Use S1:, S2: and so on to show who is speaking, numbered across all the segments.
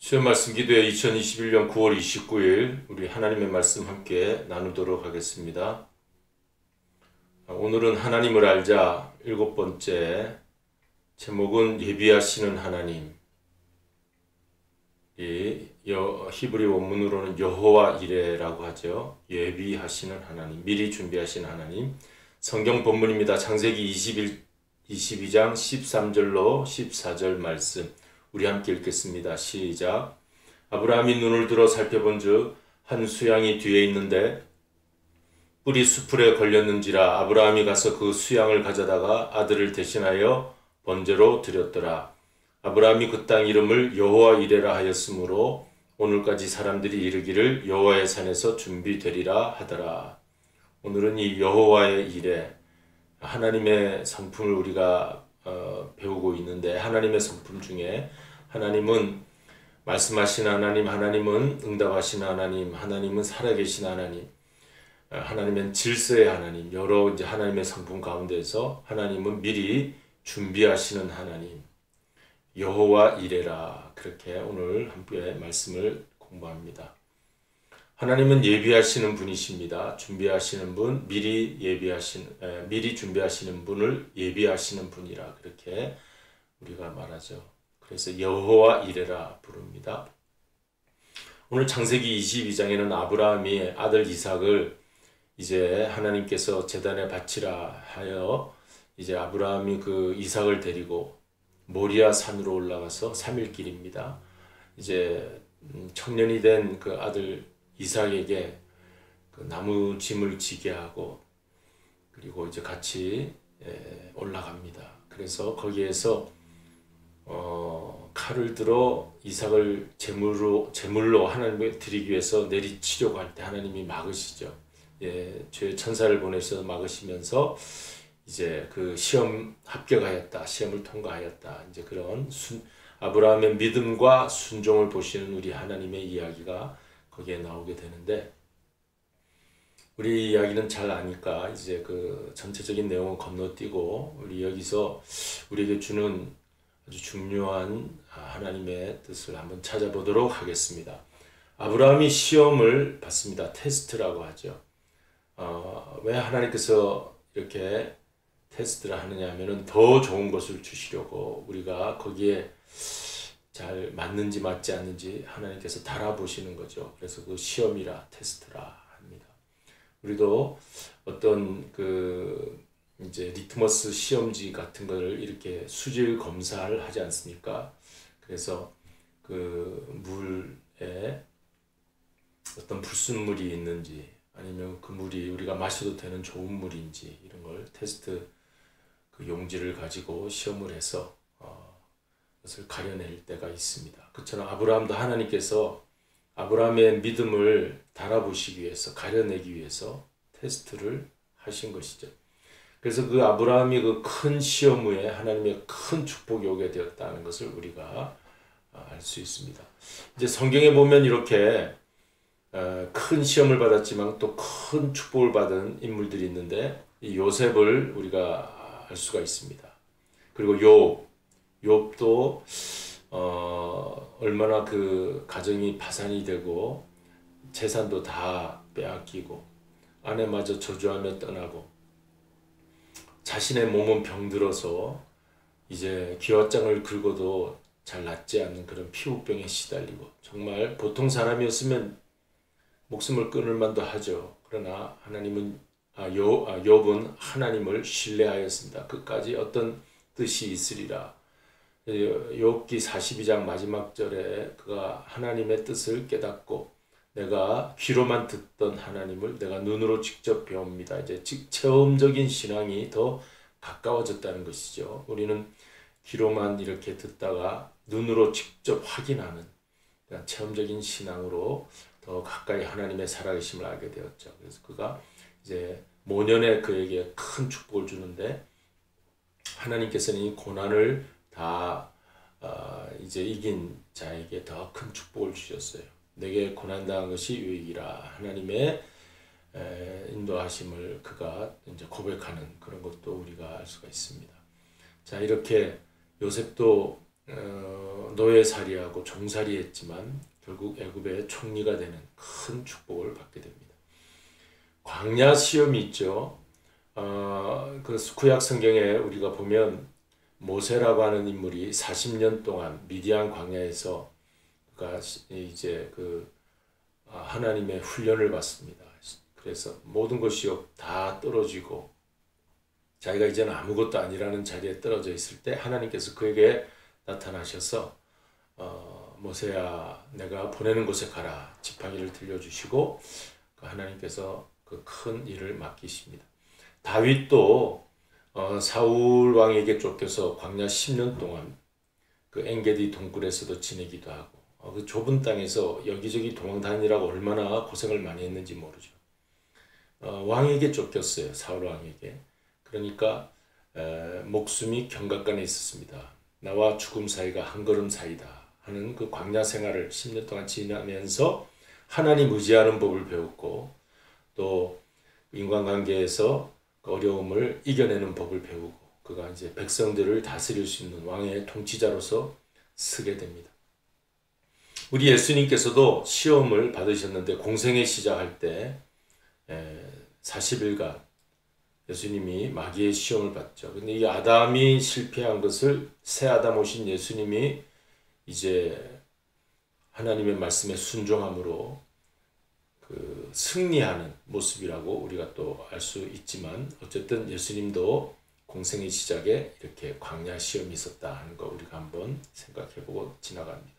S1: 시험 말씀 기도회 2021년 9월 29일 우리 하나님의 말씀 함께 나누도록 하겠습니다. 오늘은 하나님을 알자 일곱 번째 제목은 예비하시는 하나님. 히브리 원문으로는 여호와 이레라고 하죠. 예비하시는 하나님, 미리 준비하신 하나님. 성경 본문입니다. 창세기 22장 13절로 14절 말씀. 우리 함께 읽겠습니다. 시작. 아브라함이 눈을 들어 살펴본즉 한 수양이 뒤에 있는데 뿔이 수풀에 걸렸는지라 아브라함이 가서 그 수양을 가져다가 아들을 대신하여 번제로 드렸더라. 아브라함이 그 땅 이름을 여호와 이레라 하였으므로 오늘까지 사람들이 이르기를 여호와의 산에서 준비되리라 하더라. 오늘은 이 여호와의 이레, 하나님의 성품을 우리가 배우고 있는데, 하나님의 성품 중에 하나님은 말씀하신 하나님, 하나님은 응답하신 하나님, 하나님은 살아계신 하나님, 하나님은 질서의 하나님, 여러 이제 하나님의 성품 가운데서 하나님은 미리 준비하시는 하나님, 여호와 이레라. 그렇게 오늘 함께 말씀을 공부합니다. 하나님은 예비하시는 분이십니다. 준비하시는 분, 미리 준비하시는 분을 예비하시는 분이라 그렇게 우리가 말하죠. 그래서 여호와 이레라 부릅니다. 오늘 창세기 22장에는 아브라함이 아들 이삭을 이제 하나님께서 제단에 바치라 하여 이제 아브라함이 그 이삭을 데리고 모리아 산으로 올라가서 3일 길입니다. 이제 청년이 된 그 아들 이삭에게 그 나무 짐을 지게 하고 그리고 이제 같이 올라갑니다. 그래서 거기에서 칼을 들어 이삭을 제물로 하나님께 드리기 위해서 내리치려고 할 때 하나님이 막으시죠. 죄의 천사를 보내서 막으시면서 이제 그 시험 합격하였다, 시험을 통과하였다. 이제 그런 아브라함의 믿음과 순종을 보시는 우리 하나님의 이야기가 거기에 나오게 되는데, 우리 이야기는 잘 아니까 이제 그 전체적인 내용을 건너뛰고 우리 여기서 우리에게 주는 아주 중요한 하나님의 뜻을 한번 찾아보도록 하겠습니다. 아브라함이 시험을 받습니다. 테스트라고 하죠. 왜 하나님께서 이렇게 테스트를 하느냐 하면은 더 좋은 것을 주시려고, 우리가 거기에 잘 맞는지 맞지 않는지 하나님께서 달아보시는 거죠. 그래서 그 시험이라 테스트라 합니다. 우리도 어떤 이제 리트머스 시험지 같은 거를 이렇게 수질 검사를 하지 않습니까? 그래서 그 물에 어떤 불순물이 있는지 아니면 그 물이 우리가 마셔도 되는 좋은 물인지 이런 걸 테스트 그 용지를 가지고 시험을 해서 것을 가려낼 때가 있습니다. 그처럼 아브라함도 하나님께서 아브라함의 믿음을 달아보시기 위해서, 가려내기 위해서 테스트를 하신 것이죠. 그래서 그 아브라함이 그 큰 시험 후에 하나님의 큰 축복이 오게 되었다는 것을 우리가 알 수 있습니다. 이제 성경에 보면 이렇게 큰 시험을 받았지만 또 큰 축복을 받은 인물들이 있는데, 이 요셉을 우리가 알 수가 있습니다. 그리고 욥도 얼마나 그 가정이 파산이 되고 재산도 다 빼앗기고 아내마저 저주하며 떠나고 자신의 몸은 병들어서 이제 기왓장을 긁어도 잘 낫지 않는 그런 피부병에 시달리고, 정말 보통 사람이었으면 목숨을 끊을 만도 하죠. 그러나 욥은 하나님을 신뢰하였습니다. 끝까지 어떤 뜻이 있으리라. 욥기 42장 마지막 절에 그가 하나님의 뜻을 깨닫고, 내가 귀로만 듣던 하나님을 내가 눈으로 직접 배웁니다. 이제 체험적인 신앙이 더 가까워졌다는 것이죠. 우리는 귀로만 이렇게 듣다가 눈으로 직접 확인하는 체험적인 신앙으로 더 가까이 하나님의 살아계심을 알게 되었죠. 그래서 그가 이제 모년에 그에게 큰 축복을 주는데, 하나님께서는 이 고난을 다 이제 이긴 자에게 더 큰 축복을 주셨어요. 내게 고난당한 것이 유익이라. 하나님의 인도하심을 그가 이제 고백하는 그런 것도 우리가 알 수가 있습니다. 자, 이렇게 요셉도 노예살이하고 종살이했지만 결국 애굽의 총리가 되는 큰 축복을 받게 됩니다. 광야 시험이 있죠. 그 구약 성경에 우리가 보면 모세라고 하는 인물이 40년 동안 미디안 광야에서 그가 이제 하나님의 훈련을 받습니다. 그래서 모든 것이 다 떨어지고 자기가 이제는 아무것도 아니라는 자리에 떨어져 있을 때 하나님께서 그에게 나타나셔서 모세야 내가 보내는 곳에 가라 지팡이를 들려주시고 하나님께서 그 큰 일을 맡기십니다. 다윗도 사울 왕에게 쫓겨서 광야 10년 동안 그 엔게디 동굴에서도 지내기도 하고 그 좁은 땅에서 여기저기 도망다니라고 얼마나 고생을 많이 했는지 모르죠. 왕에게 쫓겼어요. 사울 왕에게. 그러니까 목숨이 경각간에 있었습니다. 나와 죽음 사이가 한 걸음 사이다 하는 그 광야 생활을 10년 동안 지나면서 하나님 의지하는 법을 배웠고 또 인간관계에서 어려움을 이겨내는 법을 배우고 그가 이제 백성들을 다스릴 수 있는 왕의 통치자로서 서게 됩니다. 우리 예수님께서도 시험을 받으셨는데 공생애 시작할 때 40일간 예수님이 마귀의 시험을 받죠. 근데 이 아담이 실패한 것을 새 아담 오신 예수님이 이제 하나님의 말씀에 순종함으로 그 승리하는 모습이라고 우리가 또 알 수 있지만 어쨌든 예수님도 공생의 시작에 이렇게 광야 시험이 있었다 하는 거 우리가 한번 생각해보고 지나갑니다.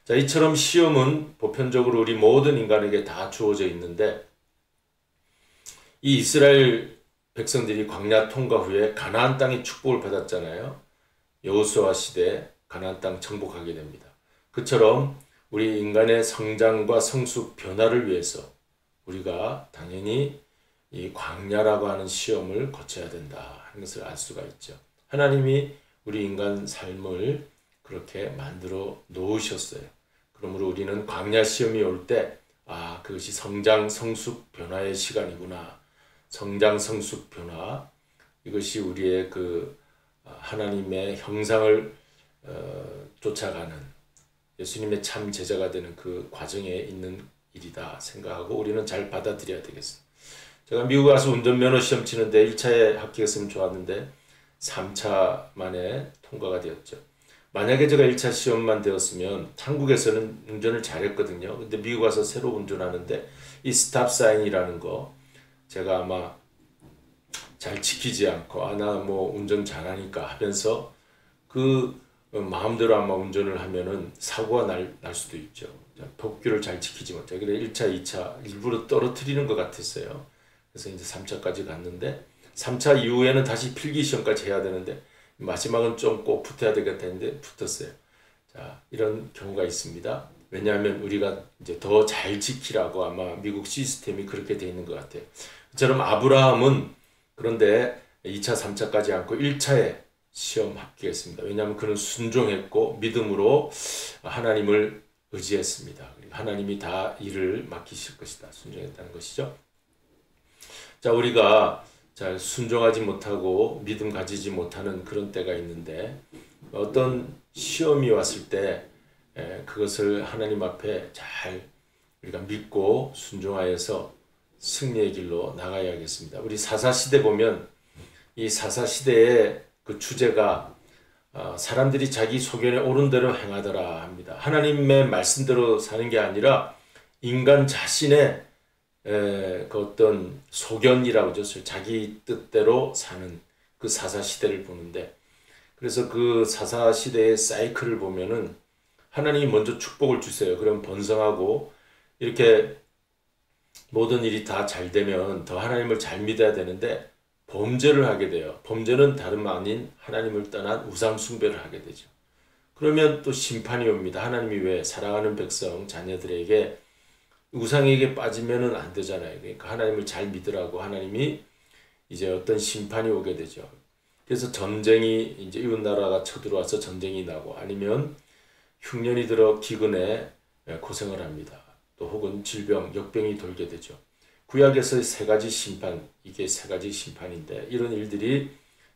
S1: 자, 이처럼 시험은 보편적으로 우리 모든 인간에게 다 주어져 있는데 이 이스라엘 백성들이 광야 통과 후에 가나안 땅의 축복을 받았잖아요. 여호수아 시대에 가나안 땅 정복하게 됩니다. 그처럼 우리 인간의 성장과 성숙 변화를 위해서 우리가 당연히 이 광야라고 하는 시험을 거쳐야 된다 하는 것을 알 수가 있죠. 하나님이 우리 인간 삶을 그렇게 만들어 놓으셨어요. 그러므로 우리는 광야 시험이 올 때 그것이 성장 성숙 변화의 시간이구나. 성장 성숙 변화 이것이 우리의 그 하나님의 형상을 쫓아가는 예수님의 참 제자가 되는 그 과정에 있는 일이다 생각하고 우리는 잘 받아들여야 되겠습니다. 제가 미국 가서 운전면허 시험 치는데 1차에 합격했으면 좋았는데 3차 만에 통과가 되었죠. 만약에 제가 1차 시험만 되었으면 한국에서는 운전을 잘했거든요. 근데 미국 가서 새로 운전하는데 이 스탑 사인이라는 거 제가 아마 잘 지키지 않고 나 뭐 운전 잘하니까 하면서 그 마음대로 아마 운전을 하면은 사고가 날 수도 있죠. 법규를 잘 지키지 못해. 그래 1차, 2차 일부러 떨어뜨리는 것 같았어요. 그래서 이제 3차까지 갔는데 3차 이후에는 다시 필기 시험까지 해야 되는데 마지막은 좀 꼭 붙어야 되겠다 했는데 붙었어요. 자, 이런 경우가 있습니다. 왜냐하면 우리가 이제 더 잘 지키라고 아마 미국 시스템이 그렇게 돼 있는 것 같아요. 그처럼 아브라함은 그런데 2차, 3차까지 않고 1차에 시험 합격했습니다. 왜냐하면 그는 순종했고 믿음으로 하나님을 의지했습니다. 하나님이 다 일을 맡기실 것이다. 순종했다는 것이죠. 자, 우리가 잘 순종하지 못하고 믿음 가지지 못하는 그런 때가 있는데 어떤 시험이 왔을 때 그것을 하나님 앞에 잘 우리가 믿고 순종하여서 승리의 길로 나가야겠습니다. 우리 사사시대 보면 이 사사시대의 그 주제가 사람들이 자기 소견에 옳은 대로 행하더라 합니다. 하나님의 말씀대로 사는 게 아니라 인간 자신의 그 어떤 소견이라고 하죠. 자기 뜻대로 사는 그 사사시대를 보는데 그래서 그 사사시대의 사이클을 보면은 하나님이 먼저 축복을 주세요. 그럼 번성하고 이렇게 모든 일이 다 잘 되면 더 하나님을 잘 믿어야 되는데 범죄를 하게 돼요. 범죄는 다름 아닌 하나님을 떠난 우상 숭배를 하게 되죠. 그러면 또 심판이 옵니다. 하나님이 왜 사랑하는 백성, 자녀들에게 우상에게 빠지면은 안 되잖아요. 그러니까 하나님을 잘 믿으라고 하나님이 이제 어떤 심판이 오게 되죠. 그래서 전쟁이 이제 이웃 나라가 쳐들어와서 전쟁이 나고 아니면 흉년이 들어 기근에 고생을 합니다. 또 혹은 질병, 역병이 돌게 되죠. 구약에서의 세 가지 심판, 이게 세 가지 심판인데 이런 일들이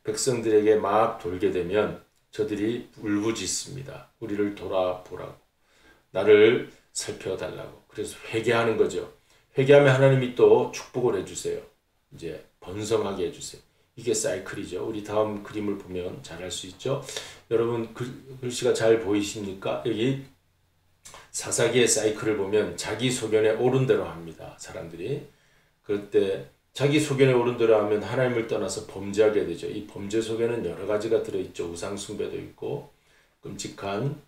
S1: 백성들에게 막 돌게 되면 저들이 울부짖습니다. 우리를 돌아보라고, 나를 살펴달라고. 그래서 회개하는 거죠. 회개하면 하나님이 또 축복을 해주세요. 이제 번성하게 해주세요. 이게 사이클이죠. 우리 다음 그림을 보면 잘 알 수 있죠. 여러분 글씨가 잘 보이십니까? 여기 사사기의 사이클을 보면 자기 소견에 옳은 대로 합니다. 사람들이. 그럴 때 자기 소견에 옳은 대로 하면 하나님을 떠나서 범죄하게 되죠. 이 범죄 속에는 여러 가지가 들어있죠. 우상 숭배도 있고 끔찍한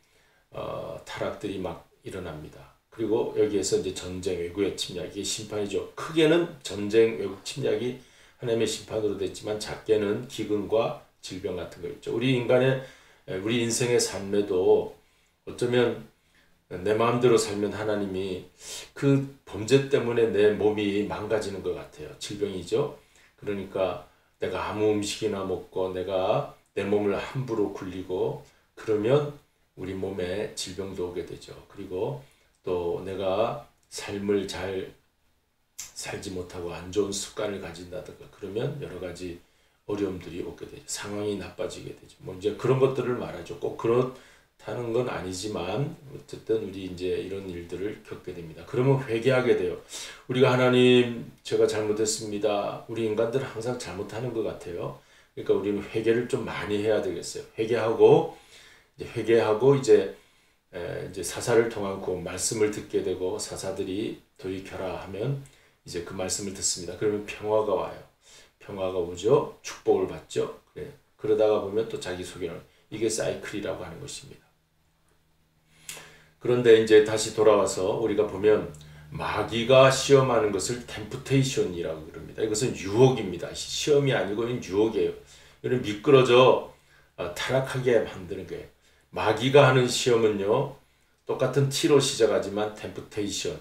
S1: 타락들이 막 일어납니다. 그리고 여기에서 이제 전쟁, 외국의 침략, 이게 심판이죠. 크게는 전쟁, 외국 침략이 하나님의 심판으로 됐지만 작게는 기근과 질병 같은 거 있죠. 우리 인생의 삶에도 어쩌면 내 마음대로 살면 하나님이 그 범죄 때문에 내 몸이 망가지는 것 같아요. 질병이죠. 그러니까 내가 아무 음식이나 먹고 내가 내 몸을 함부로 굴리고 그러면 우리 몸에 질병도 오게 되죠. 그리고 또 내가 삶을 잘 살지 못하고 안 좋은 습관을 가진다든가 그러면 여러 가지 어려움들이 오게 되죠. 상황이 나빠지게 되죠. 뭐 이제 그런 것들을 말하죠. 꼭 그렇다는 건 아니지만 어쨌든 우리 이제 이런 일들을 겪게 됩니다. 그러면 회개하게 돼요. 우리가 하나님 제가 잘못했습니다. 우리 인간들은 항상 잘못하는 것 같아요. 그러니까 우리는 회개를 좀 많이 해야 되겠어요. 회개하고 이제 사사를 통한 그 말씀을 듣게 되고 사사들이 돌이켜라 하면 이제 그 말씀을 듣습니다. 그러면 평화가 와요. 평화가 오죠. 축복을 받죠. 그래. 그러다가 보면 또 자기 소견을 이게 사이클이라고 하는 것입니다. 그런데 이제 다시 돌아와서 우리가 보면 마귀가 시험하는 것을 템프테이션이라고 그럽니다. 이것은 유혹입니다. 시험이 아니고 유혹이에요. 이런 미끄러져 타락하게 만드는 거예요. 마귀가 하는 시험은요. 똑같은 T로 시작하지만 템프테이션,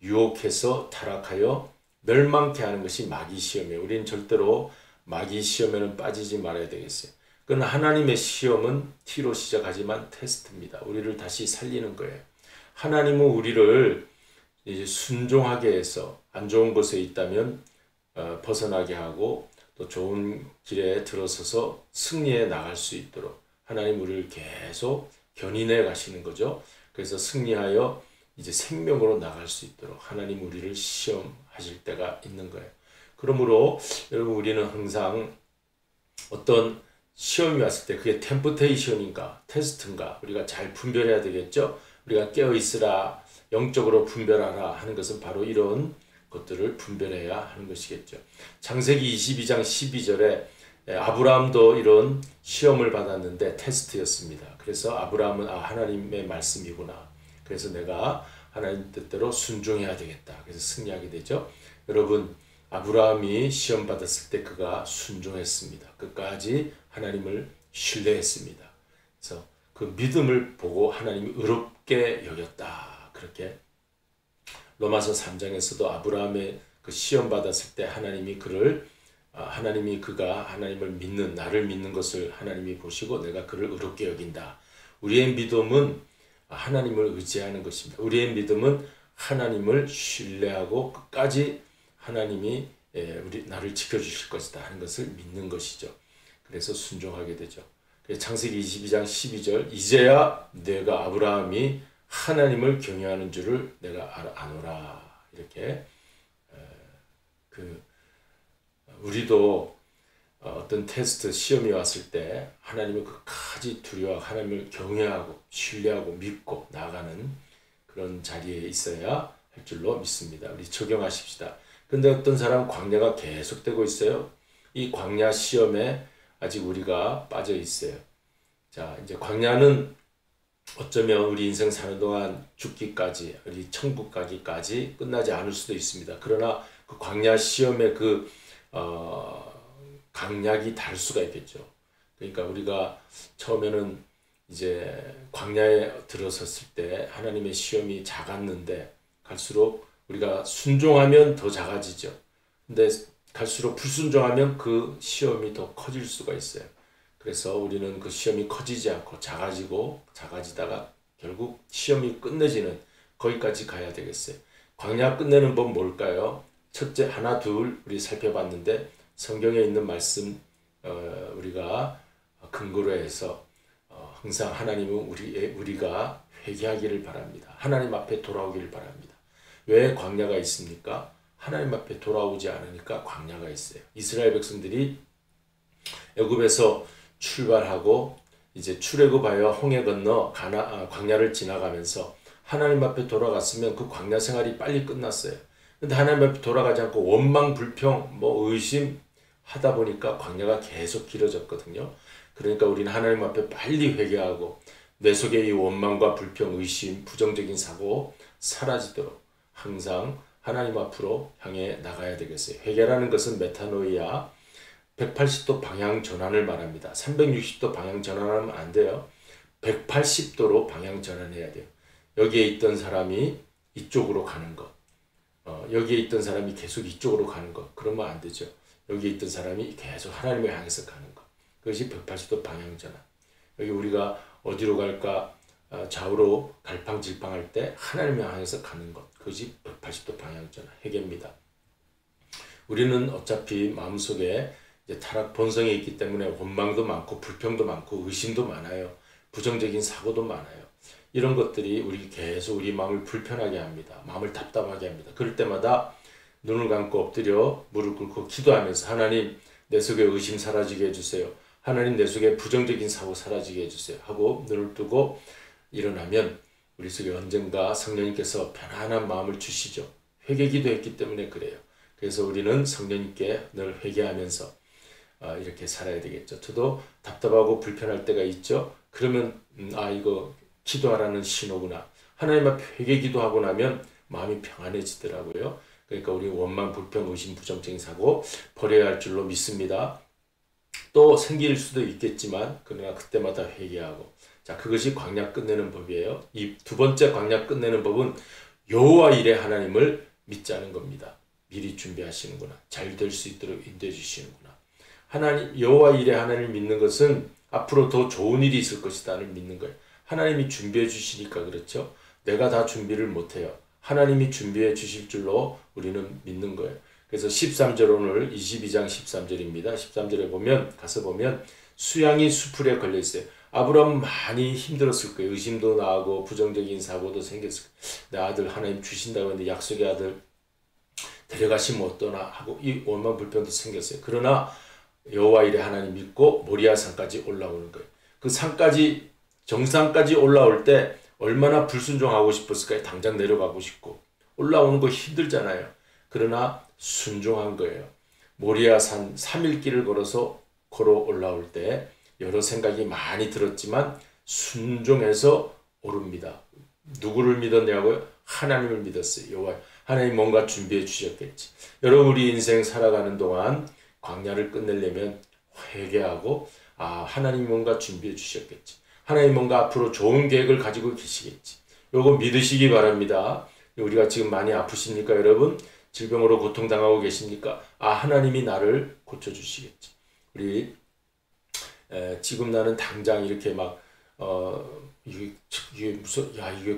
S1: 유혹해서 타락하여 멸망케 하는 것이 마귀 시험이에요. 우리는 절대로 마귀 시험에는 빠지지 말아야 되겠어요. 그러나 하나님의 시험은 T로 시작하지만 테스트입니다. 우리를 다시 살리는 거예요. 하나님은 우리를 이제 순종하게 해서 안 좋은 곳에 있다면 벗어나게 하고 또 좋은 길에 들어서서 승리해 나갈 수 있도록 하나님 우리를 계속 견인해 가시는 거죠. 그래서 승리하여 이제 생명으로 나갈 수 있도록 하나님 우리를 시험하실 때가 있는 거예요. 그러므로 여러분 우리는 항상 어떤 시험이 왔을 때 그게 템프테이션인가 테스트인가 우리가 잘 분별해야 되겠죠. 우리가 깨어있으라 영적으로 분별하라 하는 것은 바로 이런 것들을 분별해야 하는 것이겠죠. 창세기 22장 12절에 아브라함도 이런 시험을 받았는데 테스트였습니다. 그래서 아브라함은 하나님의 말씀이구나. 그래서 내가 하나님 뜻대로 순종해야 되겠다. 그래서 승리하게 되죠. 여러분 아브라함이 시험 받았을 때 그가 순종했습니다. 끝까지 하나님을 신뢰했습니다. 그래서 그 믿음을 보고 하나님이 의롭게 여겼다. 그렇게 로마서 3장에서도 아브라함의 그 시험 받았을 때 하나님이 그가 하나님을 믿는 나를 믿는 것을 하나님이 보시고 내가 그를 의롭게 여긴다. 우리의 믿음은 하나님을 의지하는 것입니다. 우리의 믿음은 하나님을 신뢰하고 끝까지 하나님이 나를 지켜주실 것이다 하는 것을 믿는 것이죠. 그래서 순종하게 되죠. 창세기 22장 12절 이제야 내가 아브라함이 하나님을 경외하는 줄을 내가 아노라. 이렇게 우리도 어떤 테스트 시험이 왔을 때 하나님을 끝까지 두려워하고 하나님을 경외하고 신뢰하고 믿고 나아가는 그런 자리에 있어야 할 줄로 믿습니다. 우리 적용하십시다. 근데 어떤 사람은 광야가 계속되고 있어요. 이 광야 시험에 아직 우리가 빠져 있어요. 자, 이제 광야는 어쩌면 우리 인생 사는 동안 죽기까지, 우리 천국 가기까지 끝나지 않을 수도 있습니다. 그러나 그 광야 시험의 강약이 다를 수가 있겠죠. 그러니까 우리가 처음에는 이제 광야에 들어섰을 때 하나님의 시험이 작았는데 갈수록 우리가 순종하면 더 작아지죠. 근데 갈수록 불순종하면 그 시험이 더 커질 수가 있어요. 그래서 우리는 그 시험이 커지지 않고 작아지다가 결국 시험이 끝내지는 거기까지 가야 되겠어요. 광야 끝내는 법 뭘까요? 첫째 하나 둘 우리 살펴봤는데 성경에 있는 말씀 우리가 근거로 해서 항상 하나님은 우리가 회개하기를 바랍니다. 하나님 앞에 돌아오기를 바랍니다. 왜 광야가 있습니까? 하나님 앞에 돌아오지 않으니까 광야가 있어요. 이스라엘 백성들이 애굽에서 출발하고 이제 출애굽하여 홍해 건너 광야를 지나가면서 하나님 앞에 돌아갔으면 그 광야 생활이 빨리 끝났어요. 근데 하나님 앞에 돌아가지 않고 원망, 불평, 의심 하다 보니까 광야가 계속 길어졌거든요. 그러니까 우리는 하나님 앞에 빨리 회개하고 내 속에 이 원망과 불평, 의심, 부정적인 사고 사라지도록 항상 하나님 앞으로 향해 나가야 되겠어요. 회개라는 것은 메타노이아, 180도 방향 전환을 말합니다. 360도 방향 전환하면 안 돼요. 180도로 방향 전환해야 돼요. 여기에 있던 사람이 이쪽으로 가는 것, 여기에 있던 사람이 계속 이쪽으로 가는 것, 그러면 안 되죠. 여기에 있던 사람이 계속 하나님을 향해서 가는 것, 그것이 180도 방향 전환. 여기 우리가 어디로 갈까 좌우로 갈팡질팡할 때 하나님을 향해서 가는 것, 그것이 180도 방향 전환, 회개입니다. 우리는 어차피 마음속에 이제 타락 본성이 있기 때문에 원망도 많고 불평도 많고 의심도 많아요. 부정적인 사고도 많아요. 이런 것들이 계속 우리 마음을 불편하게 합니다. 마음을 답답하게 합니다. 그럴 때마다 눈을 감고 엎드려 무릎 꿇고 기도하면서 하나님 내 속에 의심 사라지게 해주세요. 하나님 내 속에 부정적인 사고 사라지게 해주세요. 하고 눈을 뜨고 일어나면 우리 속에 언젠가 성령님께서 편안한 마음을 주시죠. 회개 기도했기 때문에 그래요. 그래서 우리는 성령님께 늘 회개하면서 이렇게 살아야 되겠죠. 저도 답답하고 불편할 때가 있죠. 그러면 이거 기도하라는 신호구나. 하나님 앞에 회개 기도하고 나면 마음이 평안해지더라고요. 그러니까 우리 원망, 불평, 의심, 부정적인 사고 버려야 할 줄로 믿습니다. 또 생길 수도 있겠지만 그러나 그때마다 회개하고, 자, 그것이 광야 끝내는 법이에요. 이 두 번째 광야 끝내는 법은 여호와 일에 하나님을 믿자는 겁니다. 미리 준비하시는구나. 잘 될 수 있도록 인도해 주시는구나. 하나님, 여호와 일에 하나님을 믿는 것은 앞으로 더 좋은 일이 있을 것이다를 믿는 거예요. 하나님이 준비해 주시니까 그렇죠. 내가 다 준비를 못해요. 하나님이 준비해 주실 줄로 우리는 믿는 거예요. 그래서 13절, 오늘 22장 13절입니다. 13절에 가서 보면 수양이 수풀에 걸려 있어요. 아브라함은 많이 힘들었을 거예요. 의심도 나고 부정적인 사고도 생겼을 거예요. 내 아들 하나님 주신다고 했는데 약속의 아들 데려가시면 어떠나 하고 이 원망 불평도 생겼어요. 그러나 여호와 일에 하나님 믿고 모리아 산까지 올라오는 거예요. 그 산까지, 정상까지 올라올 때 얼마나 불순종하고 싶었을까요? 당장 내려가고 싶고 올라오는 거 힘들잖아요. 그러나 순종한 거예요. 모리아 산 3일 길을 걸어 올라올 때 여러 생각이 많이 들었지만 순종해서 오릅니다. 누구를 믿었냐고요? 하나님을 믿었어요. 여호와, 하나님 뭔가 준비해 주셨겠지. 여러분, 우리 인생 살아가는 동안 광야를 끝내려면 회개하고 하나님 뭔가 준비해 주셨겠지. 하나님 뭔가 앞으로 좋은 계획을 가지고 계시겠지. 요거 믿으시기 바랍니다. 우리가 지금 많이 아프십니까, 여러분? 질병으로 고통당하고 계십니까? 하나님이 나를 고쳐주시겠지. 우리 지금 나는 당장 이렇게 이게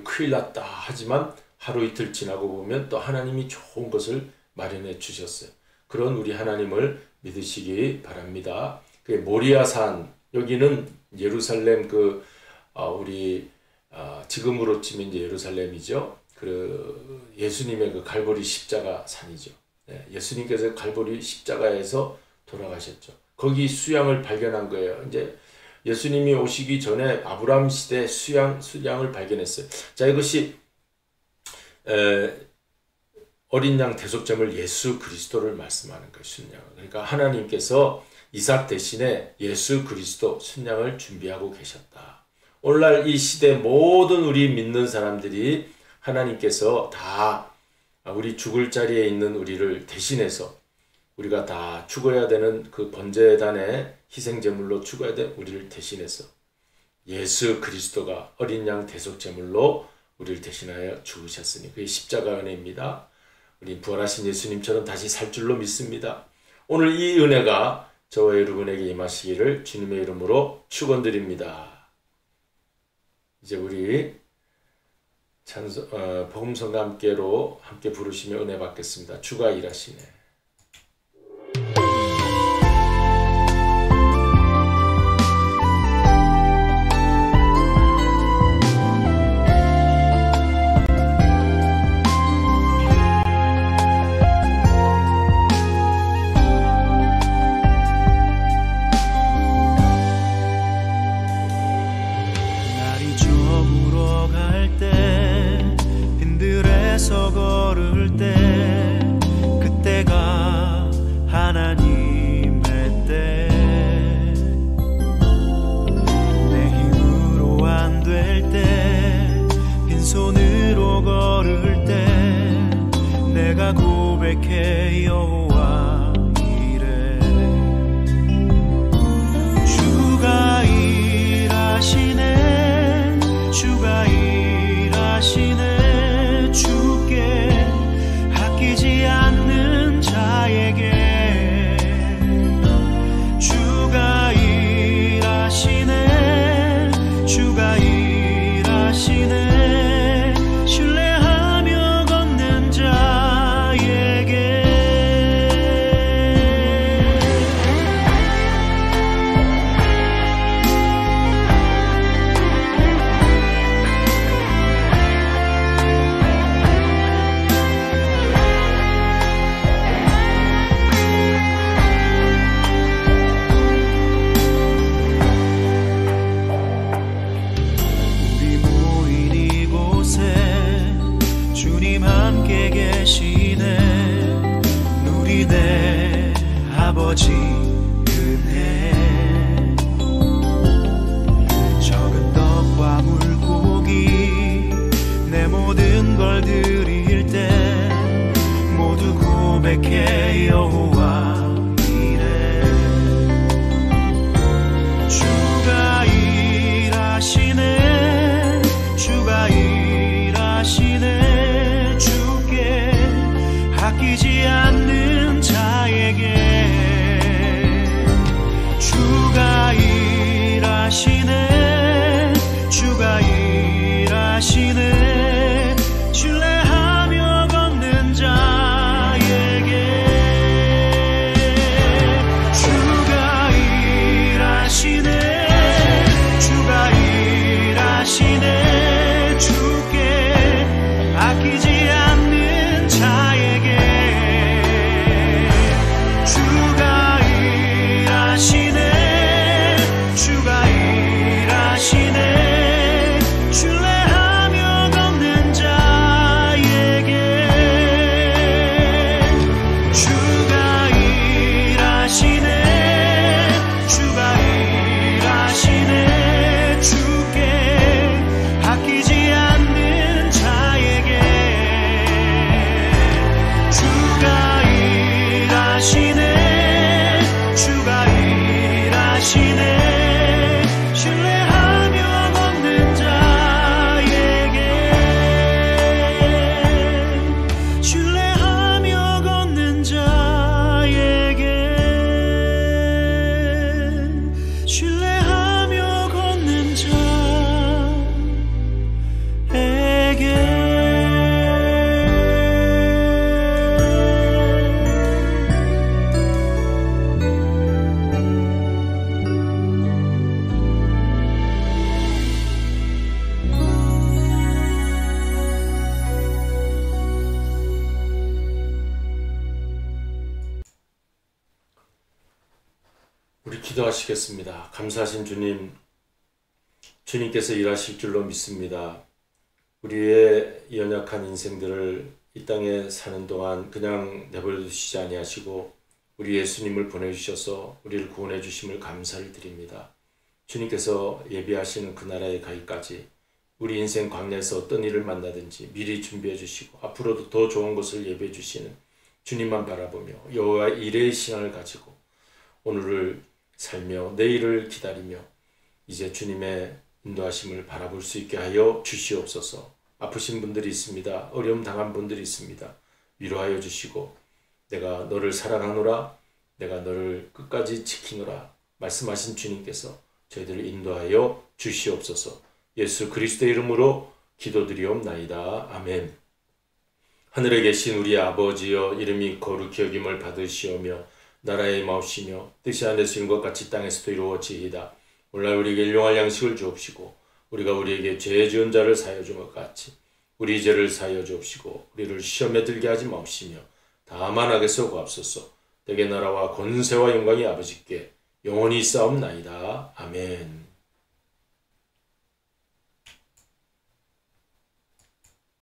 S1: 큰일 났다 하지만 하루 이틀 지나고 보면 또 하나님이 좋은 것을 마련해 주셨어요. 그런 우리 하나님을 믿으시기 바랍니다. 모리아산, 여기는 예루살렘 우리 지금으로 치면 이제 예루살렘이죠. 예수님의 그 갈보리 십자가 산이죠. 예수님께서 갈보리 십자가에서 돌아가셨죠. 거기 수양을 발견한 거예요. 이제 예수님이 오시기 전에 아브라함 시대 수양을 발견했어요. 자, 이것이 어린 양 대속점을 예수 그리스도를 말씀하는 거예요. 순양을. 그러니까 하나님께서 이삭 대신에 예수 그리스도 순양을 준비하고 계셨다. 오늘날 이 시대 모든 우리 믿는 사람들이 하나님께서 다 우리 죽을 자리에 있는 우리를 대신해서 우리가 다 죽어야 되는 그 번제단의 희생제물로 죽어야 될 우리를 대신해서 예수 그리스도가 어린 양 대속제물로 우리를 대신하여 죽으셨으니 그게 십자가 은혜입니다. 우리 부활하신 예수님처럼 다시 살 줄로 믿습니다. 오늘 이 은혜가 저와 여러분에게 임하시기를 주님의 이름으로 축원드립니다. 이제 우리 복음성과 함께 부르시며 은혜 받겠습니다. 주가 일하시네.
S2: 때 빈손으로 걸을 때 내가 고백해 여호와 이래 주가 일하시네 주가 일하시네 주께 아끼지 않는 자에게 주가 일하시네 주가 일하시네 신뢰하며 걷는 자에게 우리 모인 이곳에 주님 함께 계시네 누리네 아버지 은혜 적은 떡과 물고기 내 모든 걸 드릴 때 모두 고백해 여호와 이래 주가 일하시네 주가 일하시네 주께 아끼지 않는 자에게 주가 일하시네 주가 일하시네 신뢰하며 걷는 자에게 주가 일하시네 주가 일하시네 주께 아끼지 않는 자에게 주가 일하시네 주가 일하시네 신뢰하며 걷는 자에게 주가 일하시네 주가 일하시네 주께 아끼지 않는 자에게 주가 일하시네 주가 일하시네 신뢰하며 걷는 자에게 신뢰하며 걷는 자에게 신뢰하며 걷는 자에게
S1: 우리 기도하시겠습니다. 감사하신 주님, 주님께서 일하실 줄로 믿습니다. 우리의 연약한 인생들을 이 땅에 사는 동안 그냥 내버려 두시지 아니하시고 우리 예수님을 보내주셔서 우리를 구원해 주심을 감사를 드립니다. 주님께서 예비하시는 그 나라에 가기까지 우리 인생 광야에서 어떤 일을 만나든지 미리 준비해 주시고 앞으로도 더 좋은 것을 예비해 주시는 주님만 바라보며 여호와 일의 신앙을 가지고 오늘을 살며 내일을 기다리며 이제 주님의 인도하심을 바라볼 수 있게 하여 주시옵소서. 아프신 분들이 있습니다. 어려움 당한 분들이 있습니다. 위로하여 주시고 내가 너를 사랑하노라 내가 너를 끝까지 지키노라 말씀하신 주님께서 저희들을 인도하여 주시옵소서. 예수 그리스도의 이름으로 기도드리옵나이다. 아멘. 하늘에 계신 우리 아버지여 이름이 거룩히 여김을 받으시오며 나라의 마옵시며 뜻이 하늘에서 이룬 것 같이 땅에서도 이루어지이다. 오늘날 우리에게 일용할 양식을 주옵시고 우리가 우리에게 죄 지은 자를 사하여 준 것 같이 우리 죄를 사하여 주옵시고 우리를 시험에 들게 하지 마옵시며 다만 악에서 구하옵소서. 대개 나라와 권세와 영광이 아버지께 영원히 있사옵나이다. 아멘.